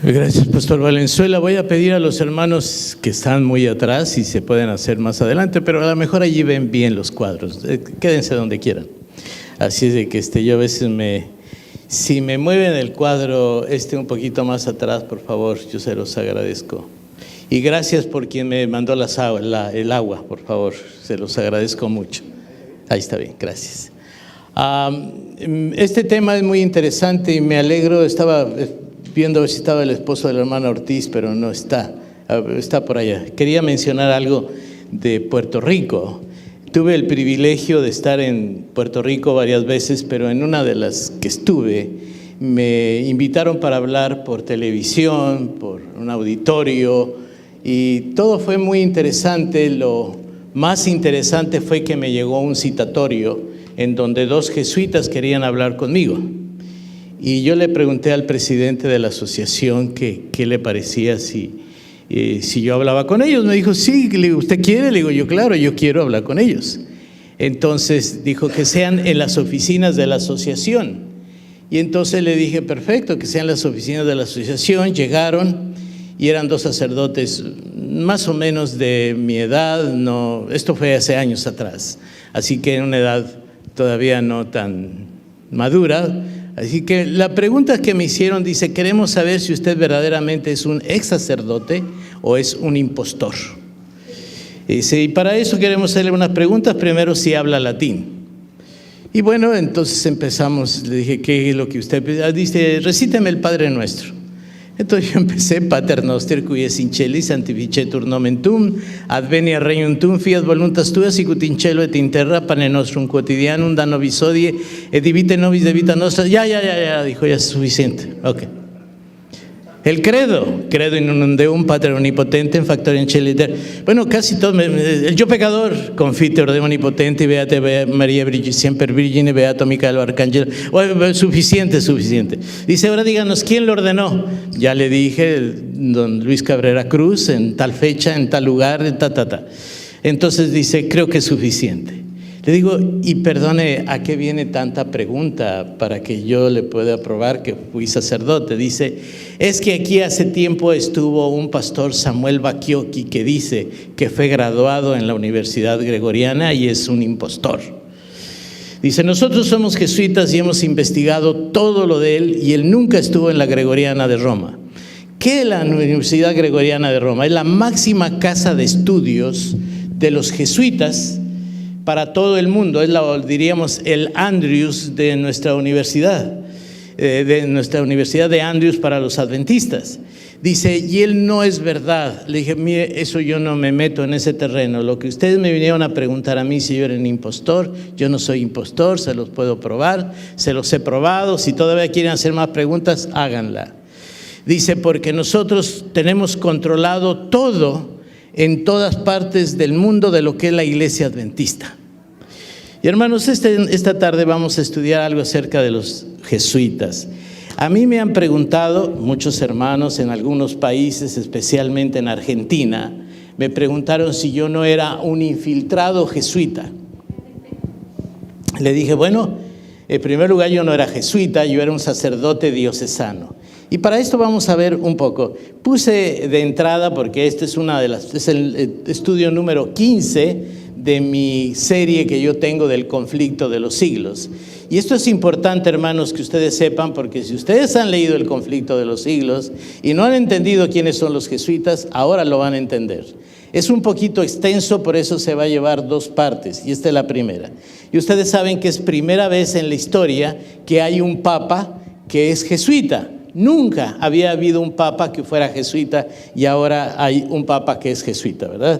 Gracias, Pastor Valenzuela. Voy a pedir a los hermanos que están muy atrás si se pueden hacer más adelante, pero a lo mejor allí ven bien los cuadros. Quédense donde quieran. Así es de que yo a veces si me mueven el cuadro un poquito más atrás, por favor, yo se los agradezco. Y gracias por quien me mandó el agua, por favor, se los agradezco mucho. Ahí está bien, gracias. Este tema es muy interesante y me alegro. Estaba viendo a ver si estaba el esposo de la hermana Ortiz, pero no está, está por allá. Quería mencionar algo de Puerto Rico. Tuve el privilegio de estar en Puerto Rico varias veces, pero en una de las que estuve, me invitaron para hablar por televisión, por un auditorio, y todo fue muy interesante. Lo más interesante fue que me llegó un citatorio en donde 2 jesuitas querían hablar conmigo. Y yo le pregunté al presidente de la asociación qué le parecía si yo hablaba con ellos. Me dijo, sí, le digo, ¿usted quiere? Le digo, yo claro, yo quiero hablar con ellos. Entonces dijo que sean en las oficinas de la asociación. Y entonces le dije, perfecto, que sean las oficinas de la asociación. Llegaron y eran 2 sacerdotes más o menos de mi edad. No, esto fue hace años atrás, así que en una edad todavía no tan madura. Así que la pregunta que me hicieron dice, queremos saber si usted verdaderamente es un ex sacerdote o es un impostor. Dice, y para eso queremos hacerle unas preguntas. Primero, si habla latín. Y bueno, entonces empezamos. Le dije, ¿qué es lo que usted dice? Recíteme el Padre Nuestro. Entonces yo empecé, Pater noster, qui es in celi, sanctificetur nomen tuum, advenia regnum tuum, fiat voluntas tua, sicut in cielo et in terra, pane nostrum quotidianum, da nobis hodie, et divite nobis de vita nostra. Ya, dijo, ya es suficiente. Ok. El credo in unum Deum, Pater omnipotentem, factorem celi et terra. Bueno, casi todo, el yo pecador, confiteor de omnipotente, beate María siempre virgine, beato Micael arcángel. Bueno, suficiente. Dice, ahora díganos, ¿quién lo ordenó? Ya le dije, don Luis Cabrera Cruz, en tal fecha, en tal lugar, Entonces dice, creo que es suficiente. Le digo, y perdone, ¿a qué viene tanta pregunta para que yo le pueda probar que fui sacerdote? Dice, es que aquí hace tiempo estuvo un pastor, Samuel Bakioki, que dice que fue graduado en la Universidad Gregoriana y es un impostor. Dice, nosotros somos jesuitas y hemos investigado todo lo de él y él nunca estuvo en la Gregoriana de Roma. ¿Qué es la Universidad Gregoriana de Roma? Es la máxima casa de estudios de los jesuitas para todo el mundo. Es diríamos el Andrews de nuestra universidad, de Andrews para los adventistas. Dice, y él no es verdad. Le dije, mire, eso yo no me meto en ese terreno. Lo que ustedes me vinieron a preguntar a mí si yo era un impostor, yo no soy impostor, se los puedo probar, se los he probado. Si todavía quieren hacer más preguntas, háganla. Dice, porque nosotros tenemos controlado todo en todas partes del mundo de lo que es la iglesia adventista. Y hermanos, esta tarde vamos a estudiar algo acerca de los jesuitas. A mí me han preguntado muchos hermanos en algunos países, especialmente en Argentina, me preguntaron si yo no era un infiltrado jesuita. Le dije, bueno, en primer lugar yo no era jesuita, yo era un sacerdote diocesano. Y para esto vamos a ver un poco. Puse de entrada, porque este es el estudio número 15 de mi serie que yo tengo del conflicto de los siglos. Y esto es importante, hermanos, que ustedes sepan, porque si ustedes han leído el conflicto de los siglos y no han entendido quiénes son los jesuitas, ahora lo van a entender. Es un poquito extenso, por eso se va a llevar 2 partes, y esta es la primera. Y ustedes saben que es primera vez en la historia que hay un papa que es jesuita. Nunca había habido un papa que fuera jesuita y ahora hay un papa que es jesuita, ¿verdad?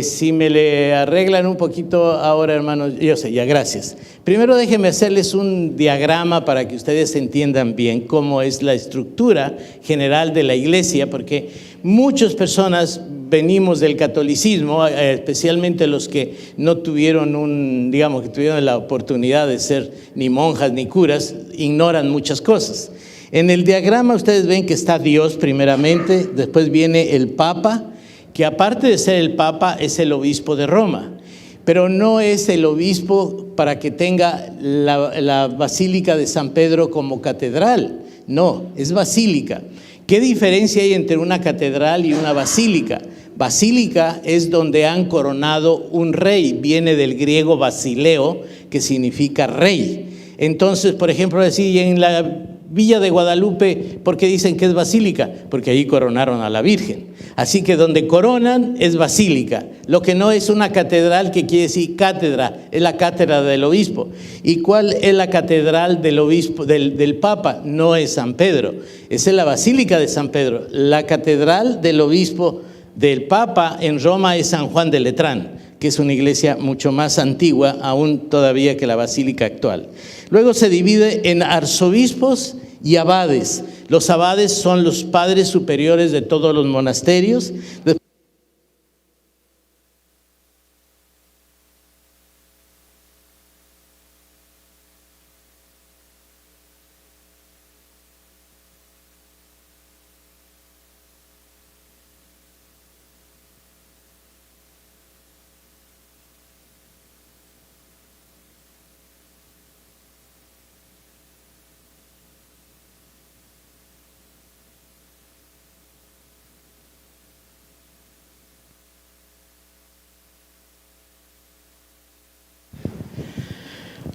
Si me le arreglan un poquito ahora, hermanos, yo sé, ya, gracias. Primero déjenme hacerles un diagrama para que ustedes entiendan bien cómo es la estructura general de la iglesia, porque muchas personas venimos del catolicismo, especialmente los que no tuvieron que tuvieron la oportunidad de ser ni monjas ni curas, ignoran muchas cosas. En el diagrama ustedes ven que está Dios primeramente, después viene el Papa, que aparte de ser el Papa es el obispo de Roma, pero no es el obispo para que tenga la Basílica de San Pedro como catedral, no, es basílica. ¿Qué diferencia hay entre una catedral y una basílica? Basílica es donde han coronado un rey, viene del griego basileo, que significa rey. Entonces, por ejemplo, decir, en la Villa de Guadalupe, ¿por qué dicen que es basílica? Porque ahí coronaron a la Virgen. Así que donde coronan es basílica. Lo que no es una catedral, que quiere decir cátedra, es la cátedra del obispo. ¿Y cuál es la catedral del obispo, del Papa? No es San Pedro, esa es la Basílica de San Pedro. La catedral del obispo del Papa en Roma es San Juan de Letrán, que es una iglesia mucho más antigua aún todavía que la basílica actual. Luego se divide en arzobispos y abades. Los abades son los padres superiores de todos los monasterios.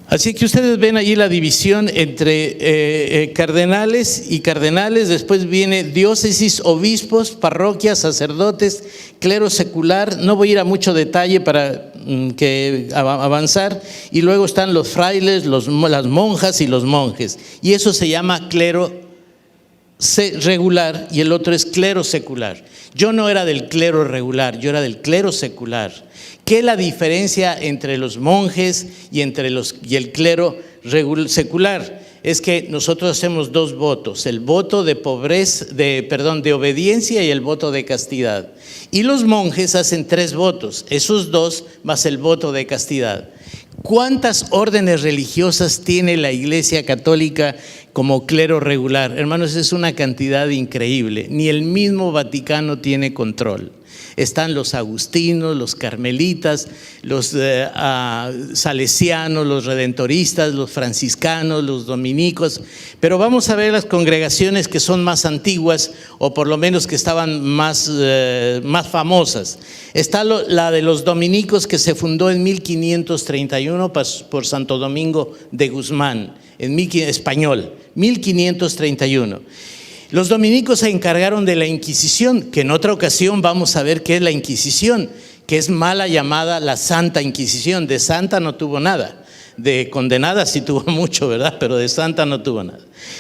Así que ustedes ven allí la división entre cardenales y cardenales, después viene diócesis, obispos, parroquias, sacerdotes, clero secular. No voy a ir a mucho detalle para avanzar. Y luego están los frailes, las monjas y los monjes. Y eso se llama clero regular y el otro es clero secular. Yo no era del clero regular, yo era del clero secular. ¿Qué es la diferencia entre los monjes y el clero secular? Es que nosotros hacemos dos votos, el voto de obediencia y el voto de castidad. Y los monjes hacen 3 votos, esos 2 más el voto de castidad. ¿Cuántas órdenes religiosas tiene la Iglesia Católica como clero regular? Hermanos, es una cantidad increíble. Ni el mismo Vaticano tiene control. Están los agustinos, los carmelitas, los salesianos, los redentoristas, los franciscanos, los dominicos. Pero vamos a ver las congregaciones que son más antiguas o por lo menos que estaban más famosas. Está la de los dominicos, que se fundó en 1531 por Santo Domingo de Guzmán, español, 1531. Los dominicos se encargaron de la Inquisición, que en otra ocasión vamos a ver qué es la Inquisición, que es mala llamada la Santa Inquisición. De santa no tuvo nada, de condenada sí tuvo mucho, ¿verdad? Pero de santa no tuvo nada.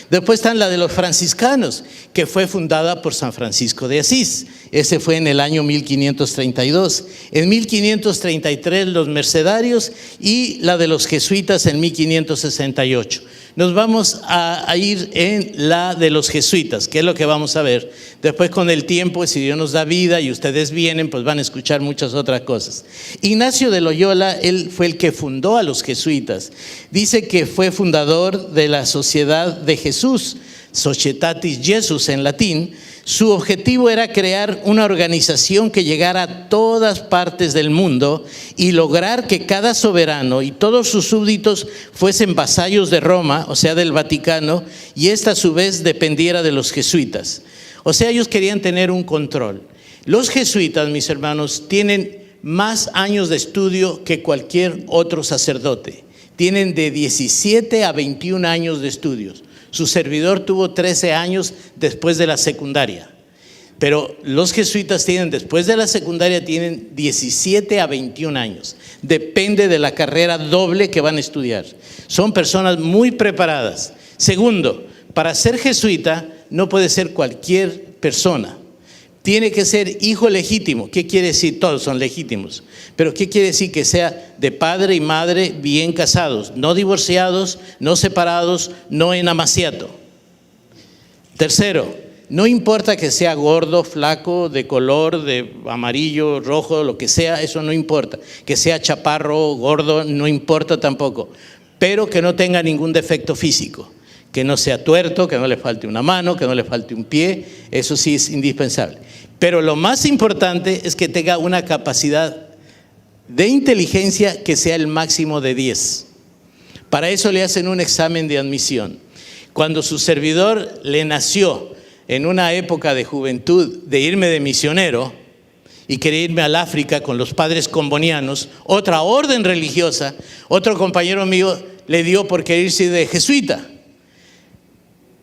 Después están la de los franciscanos, que fue fundada por San Francisco de Asís. Ese fue en el año 1532. En 1533 los mercedarios y la de los jesuitas en 1568. Nos vamos a ir en la de los jesuitas, que es lo que vamos a ver. Después, con el tiempo, si Dios nos da vida y ustedes vienen, pues van a escuchar muchas otras cosas. Ignacio de Loyola, él fue el que fundó a los jesuitas. Dice que fue fundador de la Sociedad de Jesús, Societatis Jesus en latín. Su objetivo era crear una organización que llegara a todas partes del mundo y lograr que cada soberano y todos sus súbditos fuesen vasallos de Roma, o sea, del Vaticano, y esta a su vez dependiera de los jesuitas. O sea, ellos querían tener un control. Los jesuitas, mis hermanos, tienen más años de estudio que cualquier otro sacerdote. Tienen de 17 a 21 años de estudios. Su servidor tuvo 13 años después de la secundaria. Pero los jesuitas después de la secundaria, tienen 17 a 21 años. Depende de la carrera doble que van a estudiar. Son personas muy preparadas. Segundo, para ser jesuita no puede ser cualquier persona. Tiene que ser hijo legítimo. ¿Qué quiere decir? Todos son legítimos. Pero ¿qué quiere decir? Que sea de padre y madre bien casados, no divorciados, no separados, no en amaciato. Tercero, no importa que sea gordo, flaco, de color, de amarillo, rojo, lo que sea, eso no importa. Que sea chaparro, gordo, no importa tampoco. Pero que no tenga ningún defecto físico. Que no sea tuerto, que no le falte una mano, que no le falte un pie, eso sí es indispensable. Pero lo más importante es que tenga una capacidad de inteligencia que sea el máximo de 10. Para eso le hacen un examen de admisión. Cuando su servidor le nació en una época de juventud de irme de misionero y quería irme al África con los padres combonianos, otra orden religiosa, otro compañero mío le dio por querer irse de jesuita.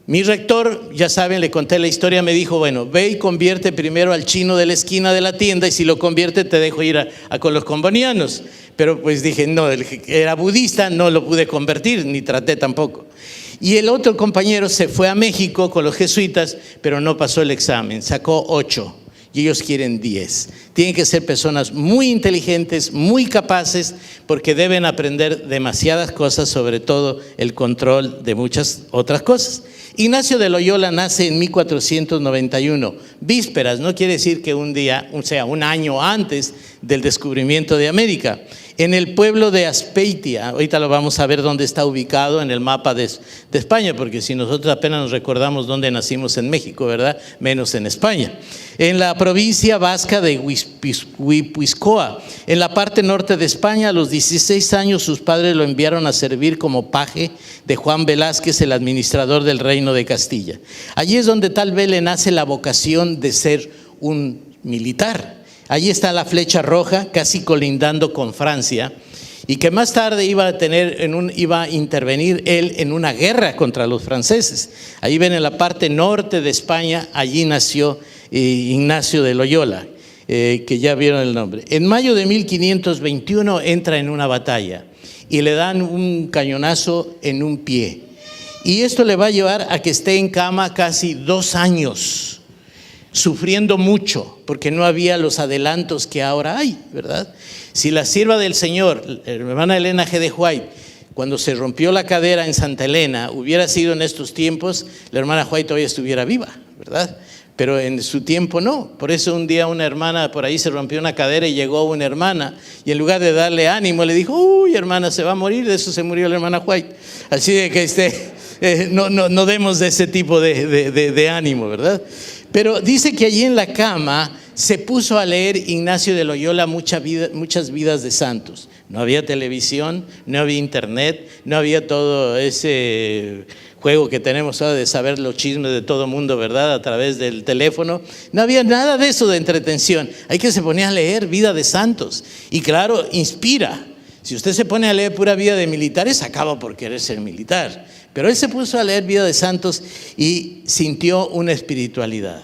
Mi rector, ya saben, le conté la historia, me dijo, bueno, ve y convierte primero al chino de la esquina de la tienda y si lo convierte te dejo ir con los combonianos. Pero pues dije, no, era budista, no lo pude convertir, ni traté tampoco. Y el otro compañero se fue a México con los jesuitas, pero no pasó el examen, sacó 8 y ellos quieren 10. Tienen que ser personas muy inteligentes, muy capaces, porque deben aprender demasiadas cosas, sobre todo el control de muchas otras cosas. Ignacio de Loyola nace en 1491, vísperas, no quiere decir que un día, o sea, un año antes del descubrimiento de América, en el pueblo de Azpeitia. Ahorita lo vamos a ver dónde está ubicado en el mapa de España, porque si nosotros apenas nos recordamos dónde nacimos en México, ¿verdad? Menos en España. En la provincia vasca de Guipúzcoa, en la parte norte de España, a los 16 años sus padres lo enviaron a servir como paje de Juan Velázquez, el administrador del reino de Castilla. Allí es donde tal vez le nace la vocación de ser un militar. Allí está la Flecha Roja, casi colindando con Francia, y que más tarde iba a intervenir él en una guerra contra los franceses. Ahí ven en la parte norte de España, allí nació Ignacio de Loyola, que ya vieron el nombre. En mayo de 1521 entra en una batalla y le dan un cañonazo en un pie. Y esto le va a llevar a que esté en cama casi 2 años, sufriendo mucho, porque no había los adelantos que ahora hay, ¿verdad? Si la sierva del Señor, la hermana Elena G. de White, cuando se rompió la cadera en Santa Elena, hubiera sido en estos tiempos, la hermana White todavía estuviera viva, ¿verdad? Pero en su tiempo no. Por eso un día una hermana por ahí se rompió una cadera y llegó una hermana y en lugar de darle ánimo le dijo, uy hermana, se va a morir. De eso se murió la hermana White. Así de que no demos de ese tipo de ánimo, ¿verdad? Pero dice que allí en la cama se puso a leer Ignacio de Loyola muchas vidas de santos. No había televisión, no había internet, no había todo ese juego que tenemos ahora de saber los chismes de todo mundo, ¿verdad? A través del teléfono. No había nada de eso de entretención. Hay que se ponía a leer vida de santos. Y claro, inspira. Si usted se pone a leer pura vida de militares, acaba por querer ser militar. Pero él se puso a leer vida de santos y sintió una espiritualidad.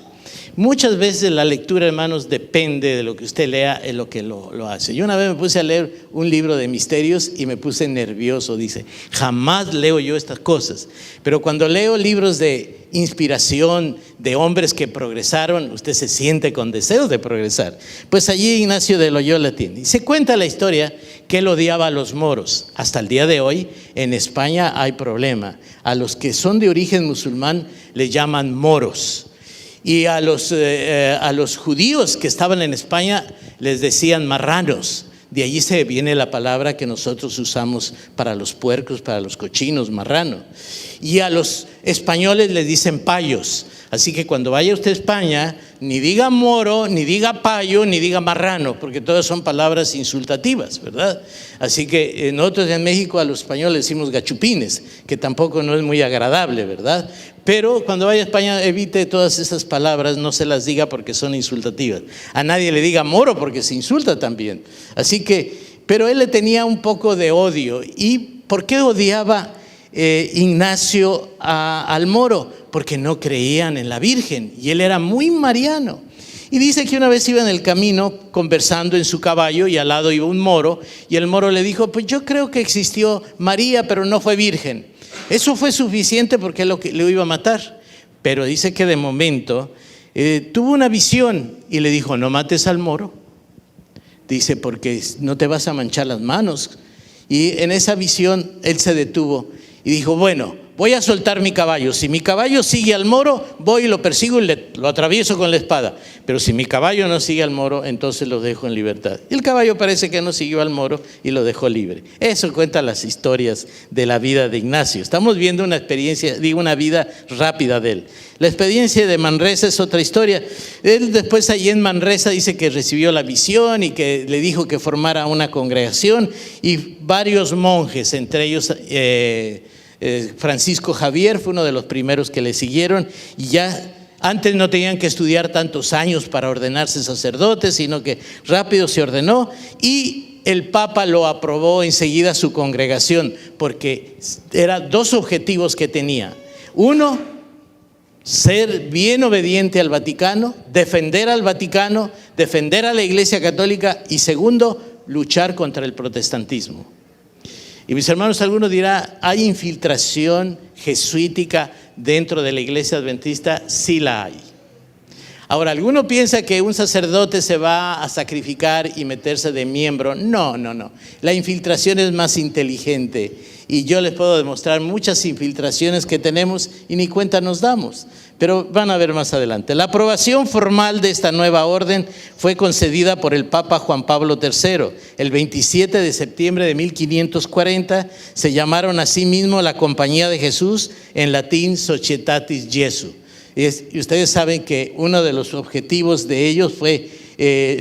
Muchas veces la lectura, hermanos, depende de lo que usted lea, en lo que lo hace. Yo una vez me puse a leer un libro de misterios y me puse nervioso. Dice, jamás leo yo estas cosas. Pero cuando leo libros de inspiración de hombres que progresaron, usted se siente con deseos de progresar. Pues allí Ignacio de Loyola tiene. Y se cuenta la historia que él odiaba a los moros. Hasta el día de hoy en España hay problema. A los que son de origen musulmán les llaman moros. Y a los judíos que estaban en España les decían marranos. De allí se viene la palabra que nosotros usamos para los puercos, para los cochinos, marrano. Y a los españoles les dicen payos. Así que cuando vaya usted a España, ni diga moro, ni diga payo, ni diga marrano, porque todas son palabras insultativas, ¿verdad? Así que nosotros en México a los españoles decimos gachupines, que tampoco no es muy agradable, ¿verdad? Pero cuando vaya a España evite todas esas palabras, no se las diga porque son insultativas. A nadie le diga moro porque se insulta también. Así que, pero él le tenía un poco de odio. ¿Y por qué odiaba Ignacio al moro? Porque no creían en la Virgen y él era muy mariano. Y dice que una vez iba en el camino conversando en su caballo y al lado iba un moro y el moro le dijo, pues yo creo que existió María pero no fue virgen. Eso fue suficiente porque lo iba a matar. Pero dice que de momento tuvo una visión y le dijo, no mates al moro. Dice, porque no te vas a manchar las manos. Y en esa visión él se detuvo y dijo, bueno, voy a soltar mi caballo. Si mi caballo sigue al moro, voy y lo persigo y lo atravieso con la espada. Pero si mi caballo no sigue al moro, entonces lo dejo en libertad. Y el caballo parece que no siguió al moro y lo dejó libre. Eso cuenta las historias de la vida de Ignacio. Estamos viendo una vida rápida de él. La experiencia de Manresa es otra historia. Él después allí en Manresa dice que recibió la visión y que le dijo que formara una congregación y varios monjes, entre ellos Francisco Javier fue uno de los primeros que le siguieron y ya Antes no tenían que estudiar tantos años para ordenarse sacerdotes, sino que rápido se ordenó y el Papa lo aprobó enseguida a su congregación, porque eran dos objetivos que tenía. Uno, ser bien obediente al Vaticano, defender al Vaticano, defender a la Iglesia Católica, y segundo, luchar contra el protestantismo. Y mis hermanos, algunos dirán, ¿hay infiltración jesuítica dentro de la Iglesia Adventista? Sí la hay. Ahora, alguno piensa que un sacerdote se va a sacrificar y meterse de miembro. No. La infiltración es más inteligente. Y yo les puedo demostrar muchas infiltraciones que tenemos y ni cuenta nos damos. Pero van a ver más adelante. La aprobación formal de esta nueva orden fue concedida por el Papa Juan Pablo III. El 27 de septiembre de 1540 se llamaron a sí mismos la Compañía de Jesús, en latín Societatis Jesu. Y ustedes saben que uno de los objetivos de ellos fue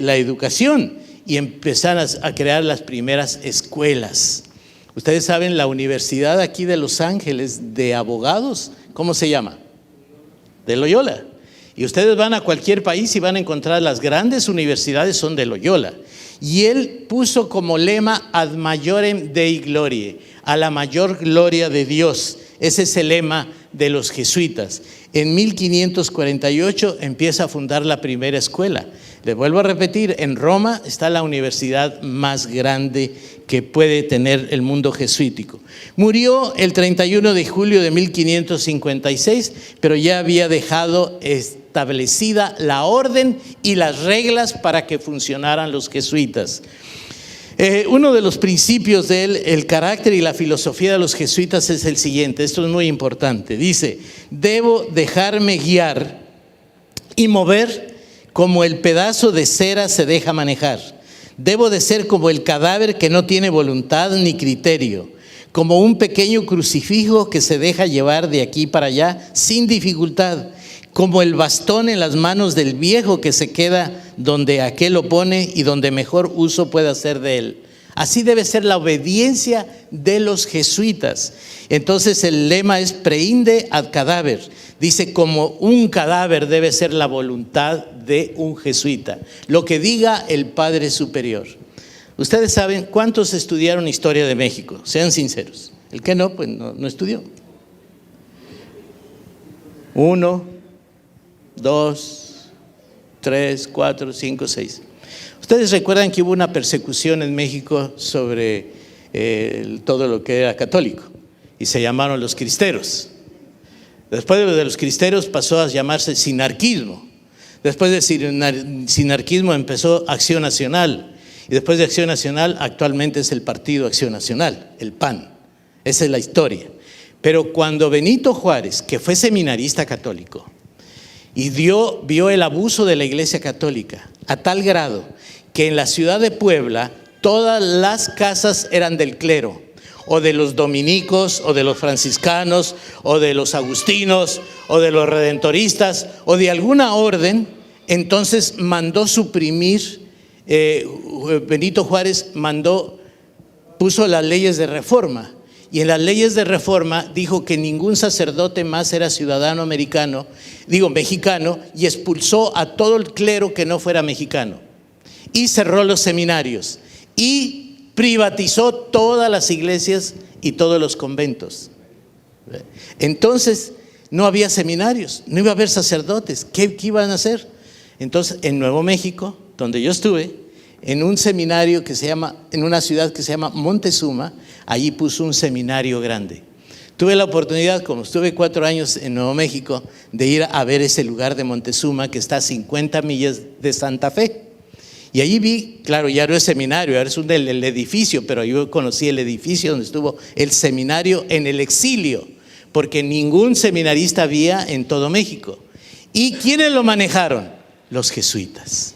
la educación, y empezaron a crear las primeras escuelas. Ustedes saben, la Universidad aquí de Los Ángeles de abogados, ¿cómo se llama? De Loyola. Y ustedes van a cualquier país y van a encontrar las grandes universidades son de Loyola. Y él puso como lema ad maiorem Dei gloriae, a la mayor gloria de Dios. Ese es el lema de los jesuitas. En 1548 empieza a fundar la primera escuela. Les vuelvo a repetir, en Roma está la universidad más grande que puede tener el mundo jesuítico. Murió el 31 de julio de 1556, pero ya había dejado establecida la orden y las reglas para que funcionaran los jesuitas. Uno de los principios de él, el carácter y la filosofía de los jesuitas es el siguiente. Esto es muy importante. Dice: debo dejarme guiar y mover como el pedazo de cera se deja manejar. Debo de ser como el cadáver que no tiene voluntad ni criterio, como un pequeño crucifijo que se deja llevar de aquí para allá sin dificultad, como el bastón en las manos del viejo que se queda donde aquel lo pone y donde mejor uso puede hacer de él. Así debe ser la obediencia de los jesuitas. Entonces el lema es preinde ad cadáver. Dice, como un cadáver debe ser la voluntad de un jesuita, lo que diga el Padre Superior. Ustedes saben cuántos estudiaron historia de México, sean sinceros. El que no, pues no estudió. 1, 2, 3, 4, 5, 6. Ustedes recuerdan que hubo una persecución en México sobre todo lo que era católico, y se llamaron los cristeros. Después de los cristeros pasó a llamarse sinarquismo. Después de sinarquismo empezó Acción Nacional. Y después de Acción Nacional actualmente es el Partido Acción Nacional, el PAN. Esa es la historia. Pero cuando Benito Juárez, que fue seminarista católico, y vio el abuso de la Iglesia Católica a tal grado que en la ciudad de Puebla todas las casas eran del clero, o de los dominicos, o de los franciscanos, o de los agustinos, o de los redentoristas, o de alguna orden. Entonces mandó suprimir, Benito Juárez puso las leyes de reforma, y en las leyes de reforma dijo que ningún sacerdote más era ciudadano mexicano, y expulsó a todo el clero que no fuera mexicano, y cerró los seminarios, y privatizó todas las iglesias y todos los conventos. Entonces no había seminarios, no iba a haber sacerdotes. ¿Qué iban a hacer? Entonces en Nuevo México, donde yo estuve, en un seminario en una ciudad que se llama Montezuma, allí puso un seminario grande. Tuve la oportunidad, como estuve 4 años en Nuevo México, de ir a ver ese lugar de Montezuma que está a 50 millas de Santa Fe. Y allí vi, claro, ya no es seminario, ahora es el edificio, pero yo conocí el edificio donde estuvo el seminario en el exilio, porque ningún seminarista había en todo México. ¿Y quiénes lo manejaron? Los jesuitas.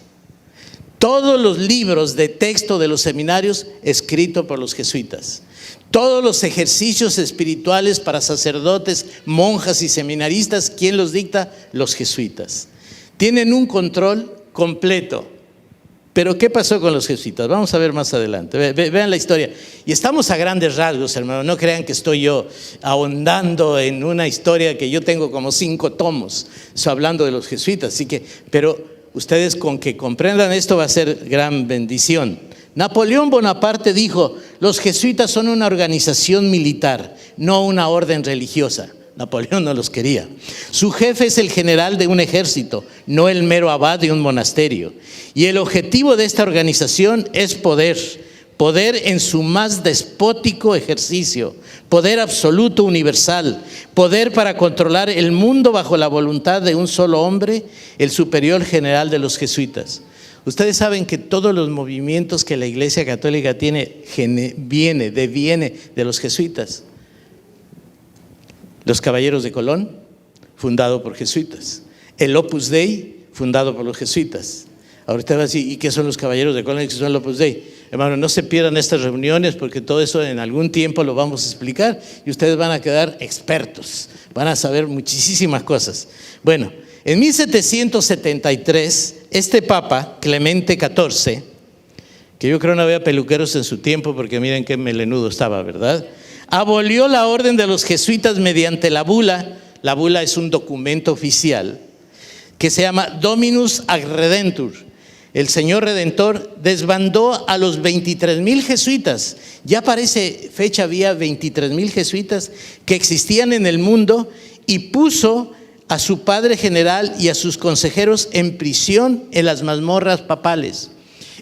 Todos los libros de texto de los seminarios escritos por los jesuitas. Todos los ejercicios espirituales para sacerdotes, monjas y seminaristas, ¿quién los dicta? Los jesuitas. Tienen un control completo Pero ¿qué pasó con los jesuitas? Vamos a ver más adelante. Vean la historia. Y estamos a grandes rasgos, hermano. No crean que estoy yo ahondando en una historia que yo tengo como 5 tomos, hablando de los jesuitas. Pero ustedes con que comprendan esto va a ser gran bendición. Napoleón Bonaparte dijo: los jesuitas son una organización militar, no una orden religiosa. Napoleón no los quería. Su jefe es el general de un ejército, no el mero abad de un monasterio. Y el objetivo de esta organización es poder en su más despótico ejercicio, poder absoluto universal, poder para controlar el mundo bajo la voluntad de un solo hombre, el superior general de los jesuitas. Ustedes saben que todos los movimientos que la Iglesia Católica tiene viene de los jesuitas. Los Caballeros de Colón, fundado por jesuitas. El Opus Dei, fundado por los jesuitas. Ahora usted va a decir: ¿y qué son los Caballeros de Colón y qué son el Opus Dei? Hermano, no se pierdan estas reuniones, porque todo eso en algún tiempo lo vamos a explicar y ustedes van a quedar expertos, van a saber muchísimas cosas. Bueno, en 1773, este Papa, Clemente XIV, que yo creo no había peluqueros en su tiempo, porque miren qué melenudo estaba, ¿verdad?, abolió la orden de los jesuitas mediante la bula. La bula es un documento oficial que se llama Dominus ad Redentur. El Señor Redentor desbandó a los 23,000 jesuitas. Ya para esa fecha había 23,000 jesuitas que existían en el mundo, y puso a su padre general y a sus consejeros en prisión en las mazmorras papales.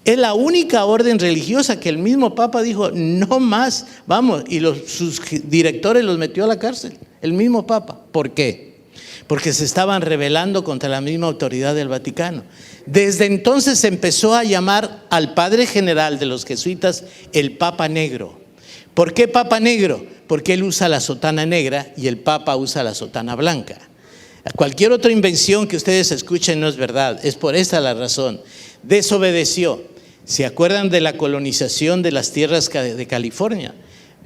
Es la única orden religiosa que el mismo Papa dijo: no más, vamos, y sus directores los metió a la cárcel, el mismo Papa. ¿Por qué? Porque se estaban rebelando contra la misma autoridad del Vaticano. Desde entonces se empezó a llamar al padre general de los jesuitas el Papa Negro. ¿Por qué Papa Negro? Porque él usa la sotana negra y el Papa usa la sotana blanca. Cualquier otra invención que ustedes escuchen no es verdad. Es por esa la razón. Desobedeció. ¿Se acuerdan de la colonización de las tierras de California?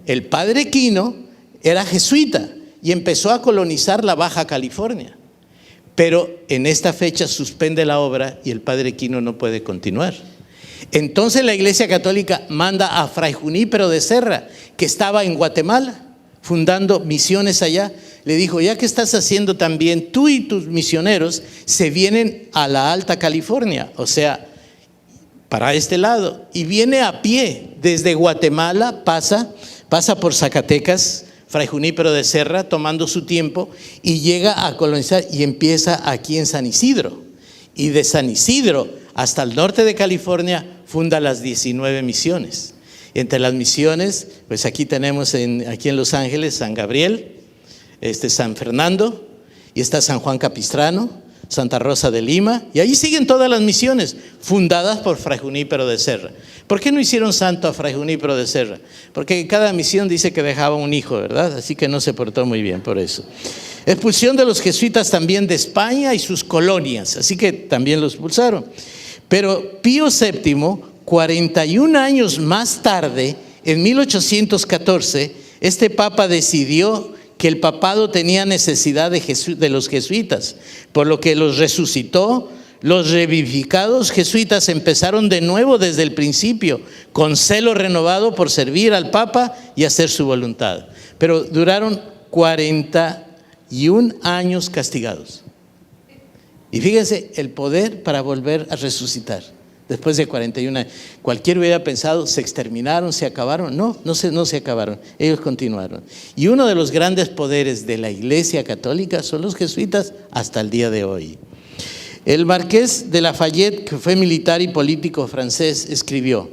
El padre Quino era jesuita y empezó a colonizar la Baja California. Pero en esta fecha suspende la obra y el padre Quino no puede continuar. Entonces la Iglesia Católica manda a Fray Junípero de Serra, que estaba en Guatemala, fundando misiones allá. Le dijo: ya que estás haciendo también, tú y tus misioneros se vienen a la Alta California, o sea, para este lado, y viene a pie desde Guatemala, pasa por Zacatecas, Fray Junípero de Serra, tomando su tiempo, y llega a colonizar y empieza aquí en San Isidro. Y de San Isidro hasta el norte de California funda las 19 misiones. Entre las misiones, pues aquí tenemos aquí en Los Ángeles San Gabriel, San Fernando, y está San Juan Capistrano, Santa Rosa de Lima, y ahí siguen todas las misiones fundadas por Fray Junípero de Serra. ¿Por qué no hicieron santo a Fray Junípero de Serra? Porque cada misión dice que dejaba un hijo, ¿verdad? Así que no se portó muy bien por eso. Expulsión de los jesuitas también de España y sus colonias, así que también los expulsaron. Pero Pío VII, 41 años más tarde, en 1814, este Papa decidió que el papado tenía necesidad de los jesuitas, por lo que los resucitó. Los revivificados jesuitas empezaron de nuevo desde el principio, con celo renovado por servir al Papa y hacer su voluntad. Pero duraron 41 años castigados. Y fíjense el poder para volver a resucitar. Después de 41 años, cualquiera hubiera pensado: se exterminaron, se acabaron. No se acabaron, ellos continuaron. Y uno de los grandes poderes de la Iglesia Católica son los jesuitas hasta el día de hoy. El marqués de Lafayette, que fue militar y político francés, escribió: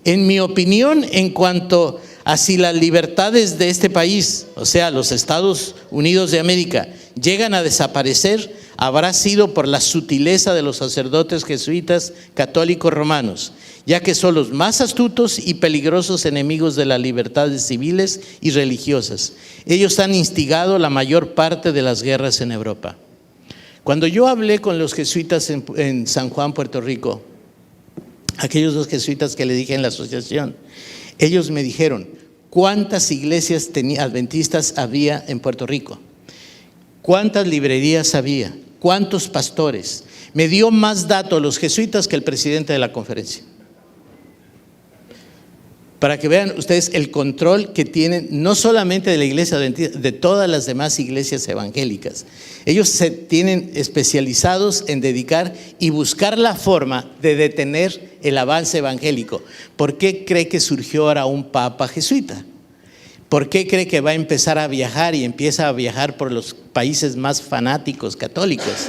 en mi opinión, en cuanto a si las libertades de este país, o sea, los Estados Unidos de América, llegan a desaparecer, habrá sido por la sutileza de los sacerdotes jesuitas católicos romanos, ya que son los más astutos y peligrosos enemigos de las libertades civiles y religiosas. Ellos han instigado la mayor parte de las guerras en Europa. Cuando yo hablé con los jesuitas en San Juan, Puerto Rico, aquellos 2 jesuitas que le dije en la asociación, ellos me dijeron: ¿cuántas iglesias adventistas había en Puerto Rico? ¿Cuántas librerías había? ¿Cuántos pastores? me dio más datos los jesuitas que el presidente de la conferencia. Para que vean ustedes el control que tienen, no solamente de la iglesia adventista, de todas las demás iglesias evangélicas. Ellos se tienen especializados en dedicar y buscar la forma de detener el avance evangélico. ¿Por qué cree que surgió ahora un papa jesuita? ¿Por qué cree que va a empezar a viajar y empieza a viajar por los países más fanáticos católicos?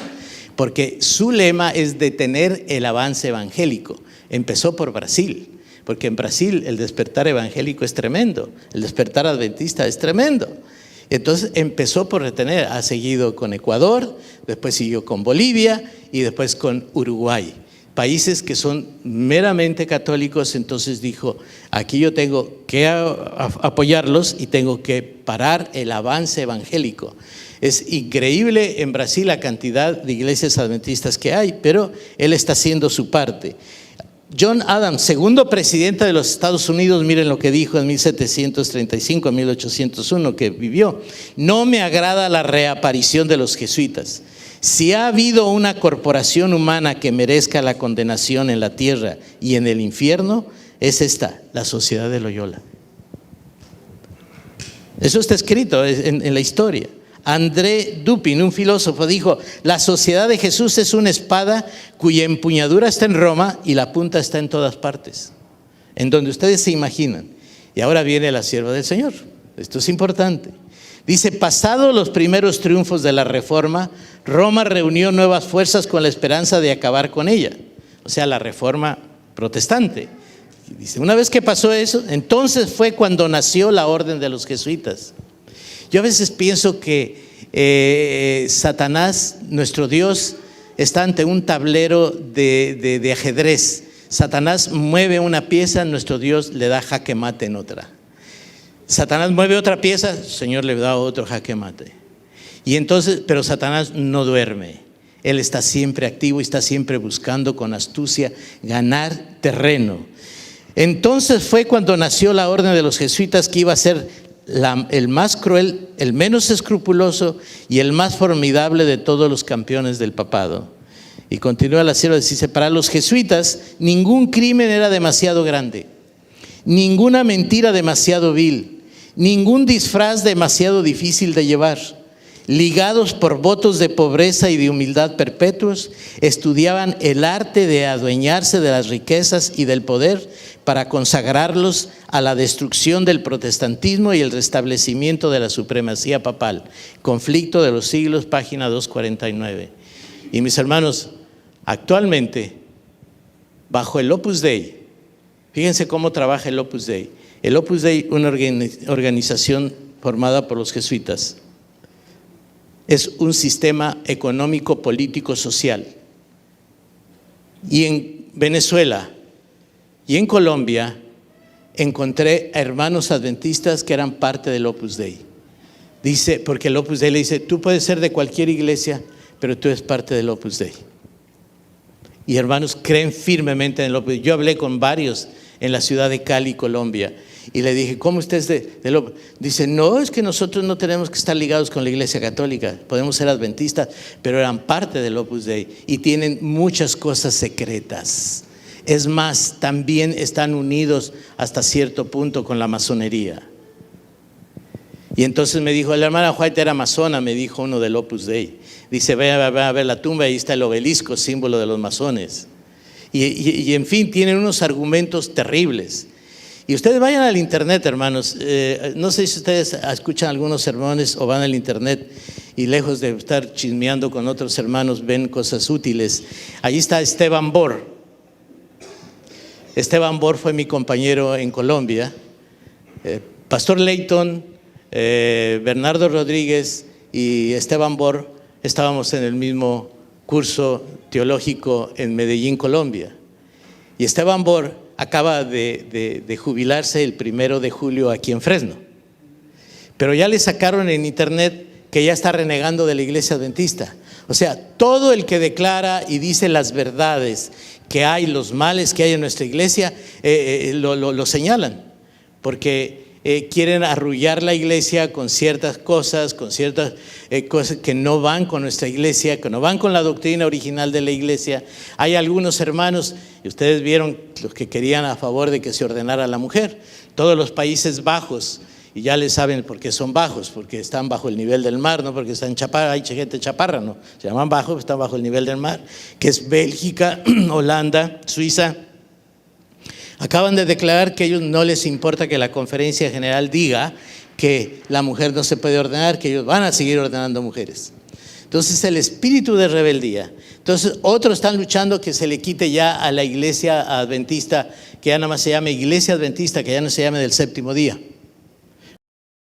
Porque su lema es detener el avance evangélico. Empezó por Brasil. Porque en Brasil el despertar evangélico es tremendo, el despertar adventista es tremendo. Entonces empezó por retener, ha seguido con Ecuador, después siguió con Bolivia y después con Uruguay. Países que son meramente católicos, entonces dijo, aquí yo tengo que apoyarlos y tengo que parar el avance evangélico. Es increíble en Brasil la cantidad de iglesias adventistas que hay, pero él está haciendo su parte. John Adams, segundo presidente de los Estados Unidos, miren lo que dijo en 1735 a 1801 que vivió. No me agrada la reaparición de los jesuitas. Si ha habido una corporación humana que merezca la condenación en la tierra y en el infierno, es esta, la Sociedad de Loyola. Eso está escrito en la historia. André Dupin, un filósofo, dijo: la sociedad de Jesús es una espada cuya empuñadura está en Roma y la punta está en todas partes, en donde ustedes se imaginan. Y ahora viene la sierva del Señor. Esto es importante. Dice: pasados los primeros triunfos de la Reforma, Roma reunió nuevas fuerzas con la esperanza de acabar con ella. O sea, la Reforma protestante. Dice: una vez que pasó eso, entonces fue cuando nació la orden de los jesuitas. Yo a veces pienso que Satanás, nuestro Dios, está ante un tablero de ajedrez. Satanás mueve una pieza, nuestro Dios le da jaque mate en otra. Satanás mueve otra pieza, el Señor le da otro jaque mate. Y entonces, pero Satanás no duerme. Él está siempre activo y está siempre buscando con astucia ganar terreno. Entonces fue cuando nació la orden de los jesuitas, que iba a ser el más cruel, el menos escrupuloso y el más formidable de todos los campeones del papado. Y continúa la sierva, dice: para los jesuitas ningún crimen era demasiado grande, ninguna mentira demasiado vil, ningún disfraz demasiado difícil de llevar. Ligados por votos de pobreza y de humildad perpetuos, estudiaban el arte de adueñarse de las riquezas y del poder para consagrarlos a la destrucción del protestantismo y el restablecimiento de la supremacía papal. Conflicto de los siglos, página 249. Y mis hermanos, actualmente, bajo el Opus Dei, fíjense cómo trabaja el Opus Dei. El Opus Dei, una organización formada por los jesuitas, es un sistema económico, político, social. Y en Venezuela y en Colombia encontré a hermanos adventistas que eran parte del Opus Dei. Dice, porque el Opus Dei le dice: tú puedes ser de cualquier iglesia, pero tú eres parte del Opus Dei. Y hermanos creen firmemente en el Opus Dei. Yo hablé con varios en la ciudad de Cali, Colombia, y le dije: ¿cómo usted es del Opus Dei? Dice: no, es que nosotros no tenemos que estar ligados con la iglesia católica, podemos ser adventistas, pero eran parte del Opus Dei y tienen muchas cosas secretas. Es más, también están unidos hasta cierto punto con la masonería. Y entonces me dijo: la hermana White era masona, me dijo uno del Opus Dei. Dice: ve a ver la tumba, ahí está el obelisco, símbolo de los masones. Y en fin, tienen unos argumentos terribles. Y ustedes vayan al internet, hermanos. No sé si ustedes escuchan algunos sermones o van al internet y lejos de estar chismeando con otros hermanos ven cosas útiles. Allí está Esteban Bor. Esteban Bor fue mi compañero en Colombia. Pastor Leighton, Bernardo Rodríguez y Esteban Bor estábamos en el mismo curso teológico en Medellín, Colombia. Y Esteban Bor acaba de jubilarse el 1 de julio aquí en Fresno. Pero ya le sacaron en internet que ya está renegando de la iglesia adventista. O sea, todo el que declara y dice las verdades que hay, los males que hay en nuestra iglesia, lo señalan. Porque quieren arrullar la iglesia con ciertas cosas que no van con nuestra iglesia, que no van con la doctrina original de la iglesia. Hay algunos hermanos, y ustedes vieron los que querían a favor de que se ordenara a la mujer. Todos los Países Bajos, y ya les saben por qué son bajos, porque están bajo el nivel del mar, no porque están chaparra, hay gente chaparra, no, se llaman bajos, están bajo el nivel del mar, que es Bélgica, Holanda, Suiza. Acaban de declarar que a ellos no les importa que la conferencia general diga que la mujer no se puede ordenar, que ellos van a seguir ordenando mujeres. Entonces el espíritu de rebeldía. Entonces otros están luchando que se le quite ya a la iglesia adventista, que ya nada más se llame iglesia adventista, que ya no se llame del séptimo día.